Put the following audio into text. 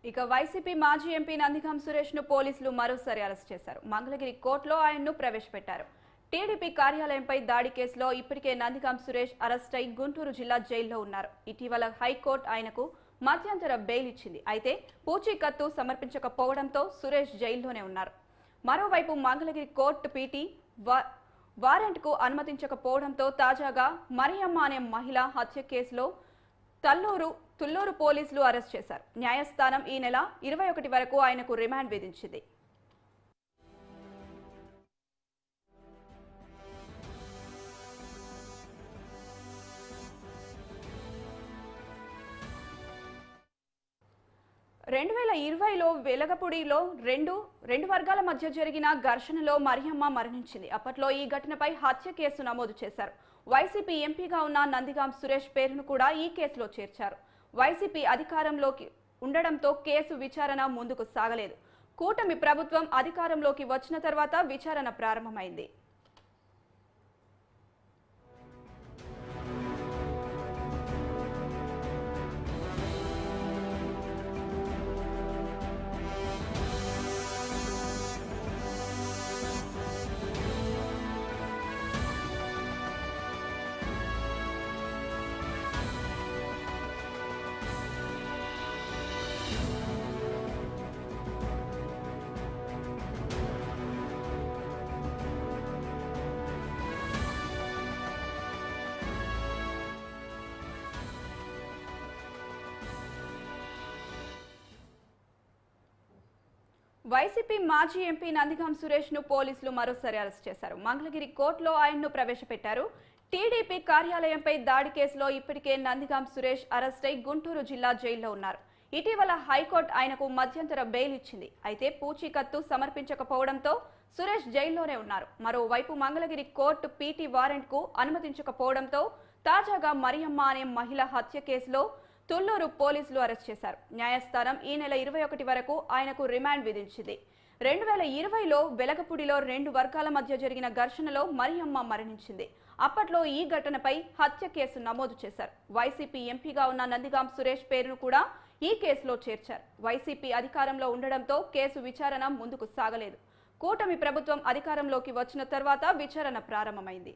ఇక వైసీపీ మాజీ ఎంపీ నందిగాం సురేష్ ను పోలీసులు మరోసారి అరెస్ట్ చేశారు. మంగళగిరి కోర్టులో ఆయన్ను ప్రవేశపెట్టారు. టీడీపీ కార్యాలయంపై దాడి కేసులో ఇప్పటికే నందిగాం సురేష్ అరెస్ట్ అయి గుంటూరు జిల్లా జైల్లో ఉన్నారు. ఇటీవల హైకోర్టు ఆయనకు మధ్యంతర బెయిల్ ఇచ్చింది. అయితే పూచీకత్తు సమర్పించకపోవడంతో సురేష్ జైల్లోనే ఉన్నారు. మరోవైపు మంగళగిరి కోర్టు పీటీ వారెంట్కు అనుమతించకపోవడంతో తాజాగా మరియమ్మ అనే మహిళ హత్య కేసులో తుళ్లూరు పోలీసులు అరెస్ట్ చేశారు. న్యాయస్థానం ఈ నెల 21 వరకు ఆయనకు రిమాండ్ విధించింది. రెండు 2020లో వెలగపూడిలో రెండు వర్గాల మధ్య జరిగిన ఘర్షణలో మరియమ్మ మరణించింది. అప్పట్లో ఈ ఘటనపై హత్య కేసు నమోదు చేశారు. వైసీపీ ఎంపీగా ఉన్న నందిగాం సురేష్ పేరును కూడా ఈ కేసులో చేర్చారు. వైసీపీ అధికారంలోకి ఉండడంతో కేసు విచారణ ముందుకు సాగలేదు. కూటమి ప్రభుత్వం అధికారంలోకి వచ్చిన తర్వాత విచారణ ప్రారంభమైంది. వైసీపీ మాజీ ఎంపీ నందిగాం సురేష్ ను పోలీసులు మరోసారి అరెస్ట్ చేశారు. మంగళగిరి కోర్టులో ఆయన్ను ప్రవేశపెట్టారు. టీడీపీ కార్యాలయంపై దాడి కేసులో ఇప్పటికే నందిగాం సురేష్ అరెస్ట్ అయి గుంటూరు జిల్లా జైల్లో ఉన్నారు. ఇటీవల హైకోర్టు ఆయనకు మధ్యంతర బెయిల్ ఇచ్చింది. అయితే పూచీకత్తు సమర్పించకపోవడంతో సురేష్ జైల్లోనే ఉన్నారు. మరోవైపు మంగళగిరి కోర్టు పీటీ వారెంట్కు అనుమతించకపోవడంతో తాజాగా మరియమ్మ అనే మహిళ హత్య కేసులో తుళ్లూరు పోలీసులు అరెస్ట్ చేశారు. న్యాయస్థానం ఈ నెల 21 వరకు ఆయనకు రిమాండ్ విధించింది. 2020లో వెలగపూడిలో రెండు వర్గాల మధ్య జరిగిన ఘర్షణలో మరియమ్మ మరణించింది. అప్పట్లో ఈ ఘటనపై హత్య కేసు నమోదు చేశారు. వైసీపీ ఎంపీగా ఉన్న నందిగాం సురేష్ పేరును కూడా ఈ కేసులో చేర్చారు. వైసీపీ అధికారంలో ఉండడంతో కేసు విచారణ ముందుకు సాగలేదు. కూటమి ప్రభుత్వం అధికారంలోకి వచ్చిన తర్వాత విచారణ ప్రారంభమైంది.